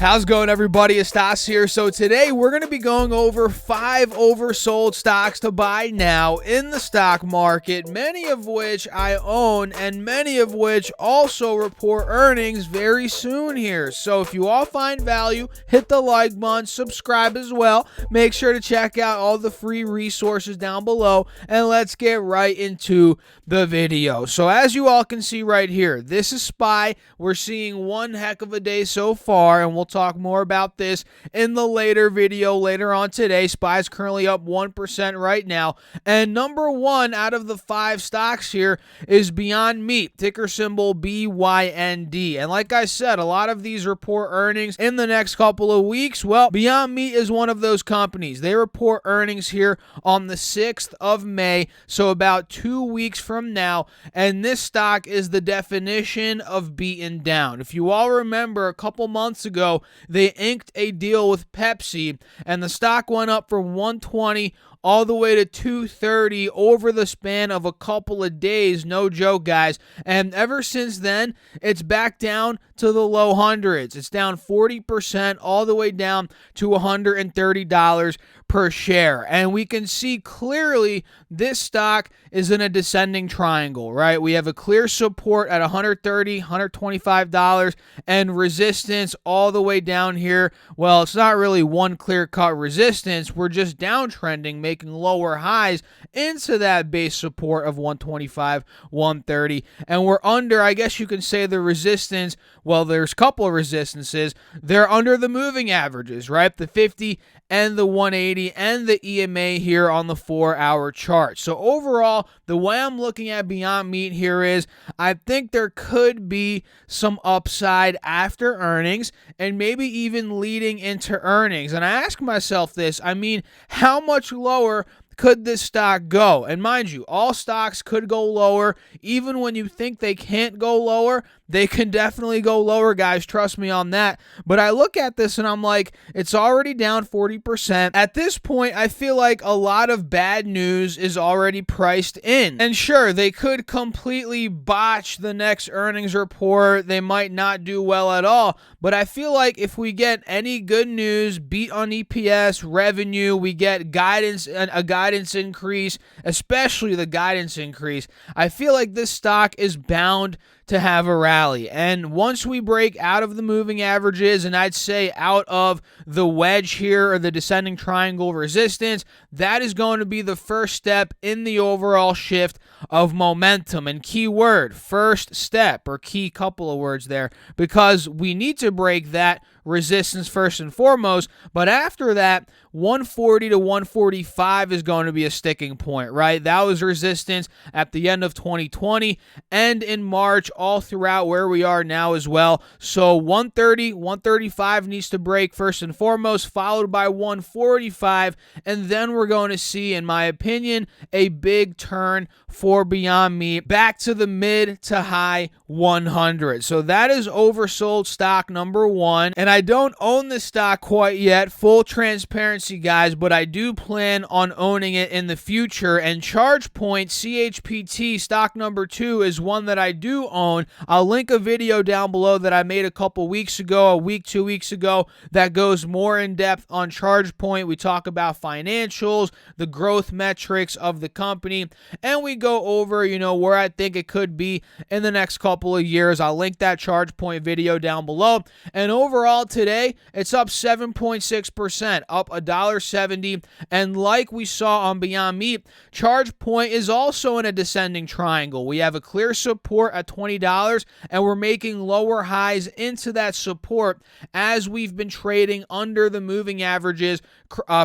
How's it going, everybody? It's Stas here. So today we're going to be going over 5 oversold stocks to buy now in the stock market, many of which I own and many of which also report earnings very soon here. So if you all find value, hit the like button, subscribe as well. Make sure to check out all the free resources down below, and let's get right into the video. So as you all can see right here, this is SPY. We're seeing one heck of a day so far, and we'll talk more about this in the later video later on today. SPY is currently up 1% right now, and number one out of the 5 stocks here is Beyond Meat, ticker symbol BYND. And like I said, a lot of these report earnings in the next couple of weeks. Well, Beyond Meat is one of those companies. They report earnings here on the 6th of May, so about 2 weeks from now, and this stock is the definition of beaten down. If you all remember, a couple months ago, they inked a deal with Pepsi, and the stock went up from 120 all the way to 230 over the span of a couple of days. No joke, guys. And ever since then, it's back down to the low hundreds. It's down 40% all the way down to $130 per share. And we can see clearly this stock is in a descending triangle, right? We have a clear support at $130, $125, and resistance all the way down here. Well, it's not really one clear-cut resistance. We're just downtrending, making lower highs into that base support of 125, 130, and we're under, I guess you can say, the resistance. Well, there's a couple of resistances. They're under the moving averages, right? The 50 and the 180 and the EMA here on the 4-hour chart. So overall, the way I'm looking at Beyond Meat here is I think there could be some upside after earnings and maybe even leading into earnings. And I ask myself this, I mean, how much lower could this stock go? And mind you, all stocks could go lower. Even when you think they can't go lower, they can definitely go lower, guys. Trust me on that. But I look at this and I'm like, it's already down 40%. At this point, I feel like a lot of bad news is already priced in. And sure, they could completely botch the next earnings report. They might not do well at all. But I feel like if we get any good news, beat on EPS, revenue, we get guidance, a guidance increase, especially the guidance increase, I feel like this stock is bound to have a rally. And once we break out of the moving averages, and I'd say out of the wedge here or the descending triangle resistance, that is going to be the first step in the overall shift of momentum. And key word, first step, or key couple of words there, because we need to break that resistance first and foremost, but after that, 140 to 145 is going to be a sticking point, right? That was resistance at the end of 2020 and in March, all throughout where we are now as well. So 130, 135 needs to break first and foremost, followed by 145, and then we're going to see, in my opinion, a big turn for Beyond Meat back to the mid to high 100. So that is oversold stock number one, and I don't own this stock quite yet, full transparency, guys, but I do plan on owning it in the future. And ChargePoint CHPT stock number 2 is one that I do own. I'll link a video down below that I made a couple weeks ago, 2 weeks ago, that goes more in depth on ChargePoint. We talk about financials, the growth metrics of the company, and we go over, where I think it could be in the next couple of years. I'll link that ChargePoint video down below. And overall today, it's up 7.6%, up $1.70. And like we saw on Beyond Meat, ChargePoint is also in a descending triangle. We have a clear support at $20, and we're making lower highs into that support as we've been trading under the moving averages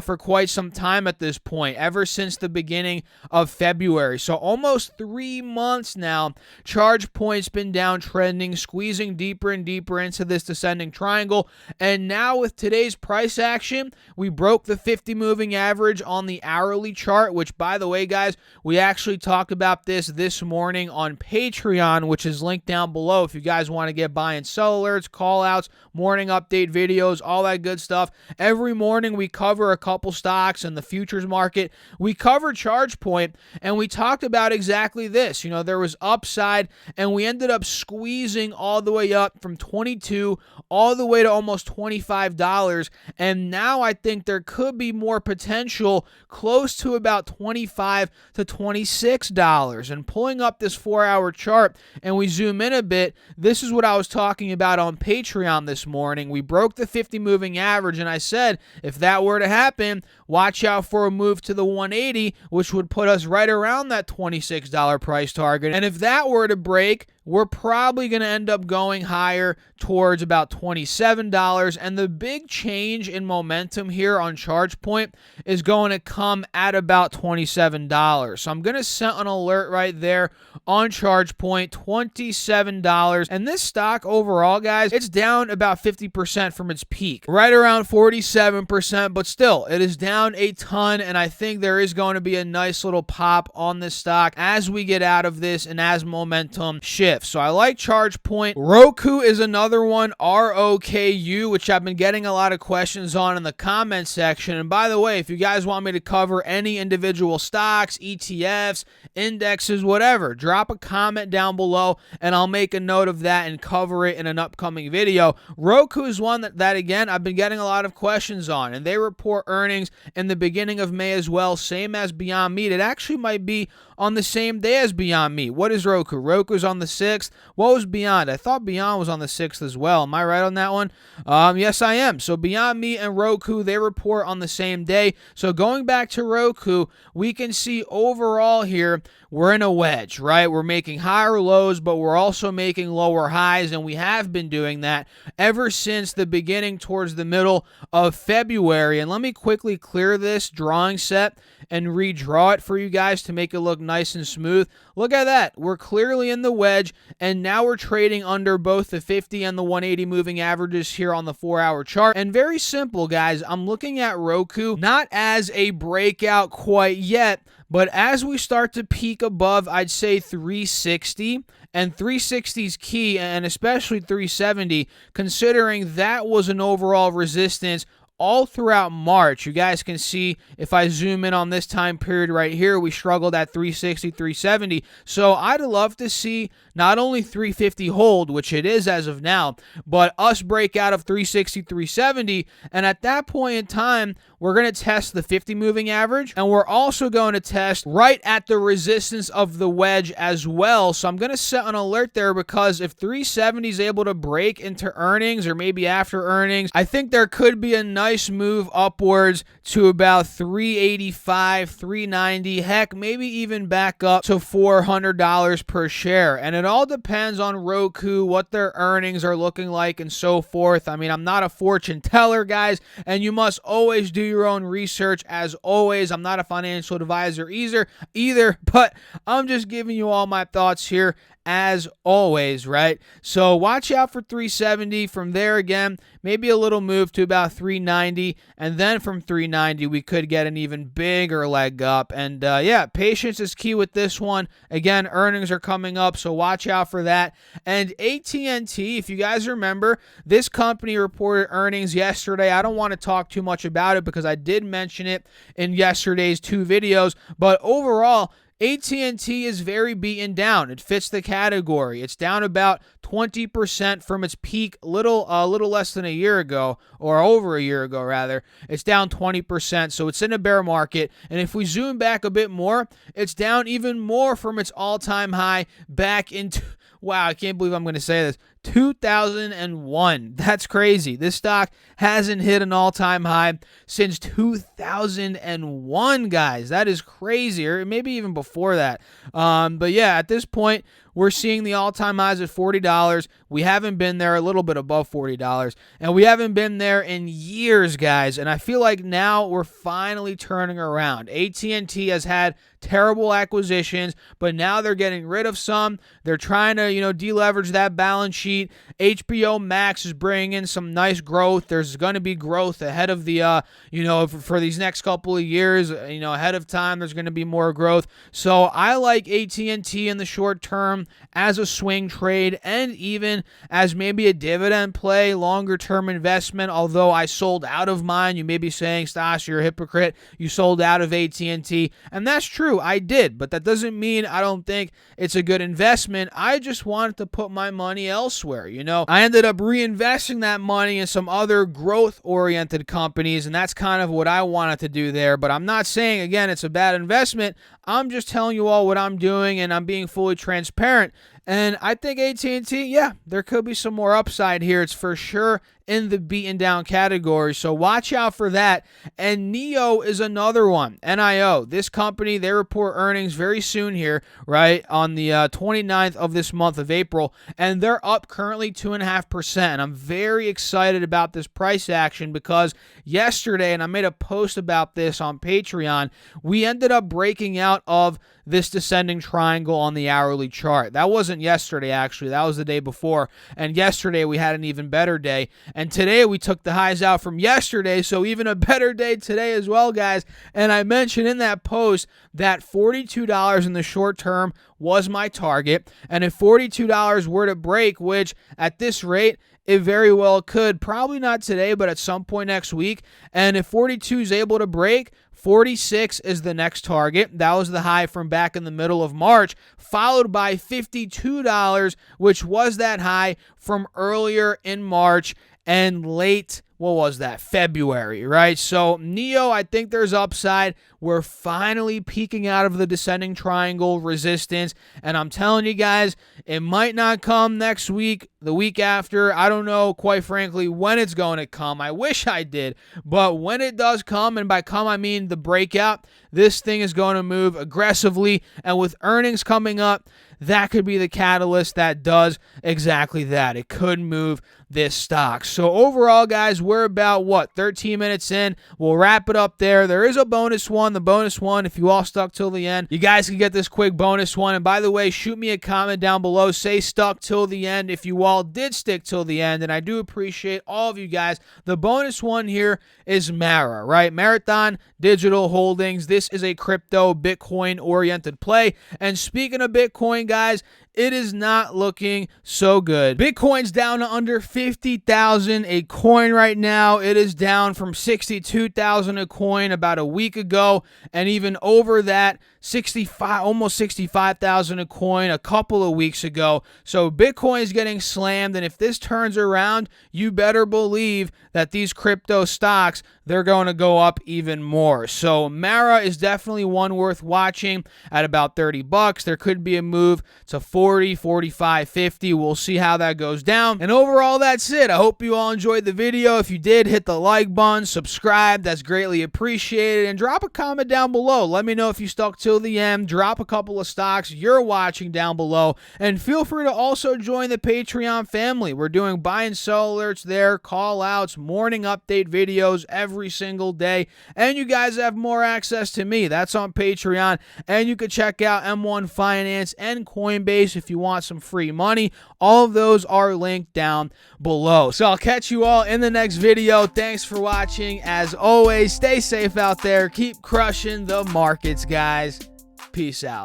for quite some time at this point, ever since the beginning of February. So almost 3 months now, ChargePoint's been downtrending, squeezing deeper and deeper into this descending triangle. And now with today's price action, we broke the 50 moving average on the hourly chart, which, by the way, guys, we actually talked about this morning on Patreon, which is linked down below if you guys want to get buy and sell alerts, call outs, morning update videos, all that good stuff. Every morning we cover a couple stocks in the futures market. We covered ChargePoint, and we talked about exactly this. There was upside, and we ended up squeezing all the way up from 22 all the way to almost $25, and now I think there could be more potential close to about $25 to $26. And pulling up this 4-hour chart and we zoom in a bit, this is what I was talking about on Patreon this morning. We broke the 50 moving average, and I said if that were to happen, watch out for a move to the 180, which would put us right around that $26 price target. And if that were to break, we're probably going to end up going higher towards about $27. And the big change in momentum here on ChargePoint is going to come at about $27. So I'm going to set an alert right there on ChargePoint, $27. And this stock overall, guys, it's down about 50% from its peak, right around 47%, but still, it is down a ton. And I think there is going to be a nice little pop on this stock as we get out of this and as momentum shifts. So I like ChargePoint. Roku is another one, ROKU, which I've been getting a lot of questions on in the comment section. And by the way, if you guys want me to cover any individual stocks, ETFs, indexes, whatever, drop a comment down below and I'll make a note of that and cover it in an upcoming video. Roku is one that again, I've been getting a lot of questions on, and they report earnings in the beginning of May as well, same as Beyond Meat. It actually might be on the same day as Beyond Meat. What is Roku? Roku's on the 6th. What was Beyond? I thought Beyond was on the 6th as well. Am I right on that one? Yes, I am. So Beyond Meat and Roku, they report on the same day. So going back to Roku, we can see overall here, we're in a wedge, right? We're making higher lows, but we're also making lower highs, and we have been doing that ever since the beginning towards the middle of February. And let me quickly clear this drawing set and redraw it for you guys to make it look nice and smooth. Look at that. We're clearly in the wedge, and now we're trading under both the 50 and the 180 moving averages here on the 4-hour chart. And very simple, guys. I'm looking at Roku not as a breakout quite yet, but as we start to peak above, I'd say 360, and 360 is key, and especially 370, considering that was an overall resistance all throughout March. You guys can see if I zoom in on this time period right here, we struggled at 360, 370. So I'd love to see not only 350 hold, which it is as of now, but us break out of 360, 370. And at that point in time, we're going to test the 50 moving average, and we're also going to test right at the resistance of the wedge as well. So I'm going to set an alert there, because if 370 is able to break into earnings or maybe after earnings, I think there could be a nice move upwards to about 385, 390, heck, maybe even back up to $400 per share. And it all depends on Roku, what their earnings are looking like and so forth. I mean, I'm not a fortune teller, guys, and you must always do your own research. As always, I'm not a financial advisor either, but I'm just giving you all my thoughts here as always, right? So watch out for 370. From there, again, maybe a little move to about 390, and then from 390 we could get an even bigger leg up. And yeah, patience is key with this one. Again, earnings are coming up, so watch out for that. And AT&T, if you guys remember, this company reported earnings yesterday. I don't want to talk too much about it because I did mention it in yesterday's 2 videos, but overall, AT&T is very beaten down. It fits the category. It's down about 20% from its peak, little less than a year ago, or over a year ago rather. It's down 20%, so it's in a bear market. And if we zoom back a bit more, it's down even more from its all-time high back into, wow, I can't believe I'm going to say this, 2001. That's crazy. This stock hasn't hit an all-time high since 2001, guys. That is crazy, or maybe even before that. But yeah, at this point, we're seeing the all-time highs at $40. We haven't been there, a little bit above $40, and we haven't been there in years, guys. And I feel like now we're finally turning around. AT&T has had terrible acquisitions, but now they're getting rid of some. They're trying to, deleverage that balance sheet. HBO Max is bringing in some nice growth. There's going to be growth ahead of the, for these next couple of years. Ahead of time, there's going to be more growth. So I like AT&T in the short term as a swing trade, and even as maybe a dividend play, longer term investment. Although I sold out of mine. You may be saying, Stas, you're a hypocrite. You sold out of AT&T, and that's true. I did, but that doesn't mean I don't think it's a good investment. I just wanted to put my money elsewhere. elsewhere. You know, I ended up reinvesting that money in some other growth-oriented companies, and that's kind of what I wanted to do there. But I'm not saying, again, it's a bad investment. I'm just telling you all what I'm doing, and I'm being fully transparent. And I think AT&T, yeah, there could be some more upside here. It's for sure in the beaten down category. So watch out for that. And NIO is another one. NIO, this company, they report earnings very soon here, right, on the 29th of this month of April. And they're up currently 2.5%. And I'm very excited about this price action because yesterday, and I made a post about this on Patreon, we ended up breaking out of this descending triangle on the hourly chart. That wasn't yesterday, actually. That was the day before. And yesterday, we had an even better day. And today, we took the highs out from yesterday, so even a better day today as well, guys. And I mentioned in that post that $42 in the short term was my target. And if $42 were to break, which at this rate, it very well could, probably not today, but at some point next week. And if 42 is able to break, 46 is the next target. That was the high from back in the middle of March, followed by $52, which was that high from earlier in March and late, what was that, February, right? So NIO, I think there's upside. We're finally peaking out of the descending triangle resistance, and I'm telling you guys, it might not come next week, the week after. I don't know, quite frankly, when it's going to come. I wish I did, but when it does come, and by come I mean the breakout, this thing is going to move aggressively, and with earnings coming up, that could be the catalyst that does exactly that. It could move this stock. So overall, guys, we're about, 13 minutes in. We'll wrap it up there. There is a bonus one. The bonus one, if you all stuck till the end, you guys can get this quick bonus one. And by the way, shoot me a comment down below. Say stuck till the end if you all did stick till the end. And I do appreciate all of you guys. The bonus one here is Mara, right? Marathon Digital Holdings. This is a crypto Bitcoin-oriented play. And speaking of Bitcoin, guys, it is not looking so good. Bitcoin's down to under 50,000 a coin right now. It is down from 62,000 a coin about a week ago, and even over that, almost 65,000 a coin a couple of weeks ago. So Bitcoin is getting slammed, and if this turns around, you better believe that these crypto stocks, they're going to go up even more. So Mara is definitely one worth watching at about $30. There could be a move to 40, 45, 50. We'll see how that goes down. And overall, that's it. I hope you all enjoyed the video. If you did, hit the like button, subscribe. That's greatly appreciated. And drop a comment down below. Let me know if you stuck till the end. Drop a couple of stocks you're watching down below. And feel free to also join the Patreon family. We're doing buy and sell alerts there, call outs, morning update videos every single day. And you guys have more access to me. That's on Patreon. And you can check out M1 Finance and Coinbase if you want some free money. All of those are linked down below. So I'll catch you all in the next video. Thanks for watching. As always, stay safe out there. Keep crushing the markets, guys. Peace out.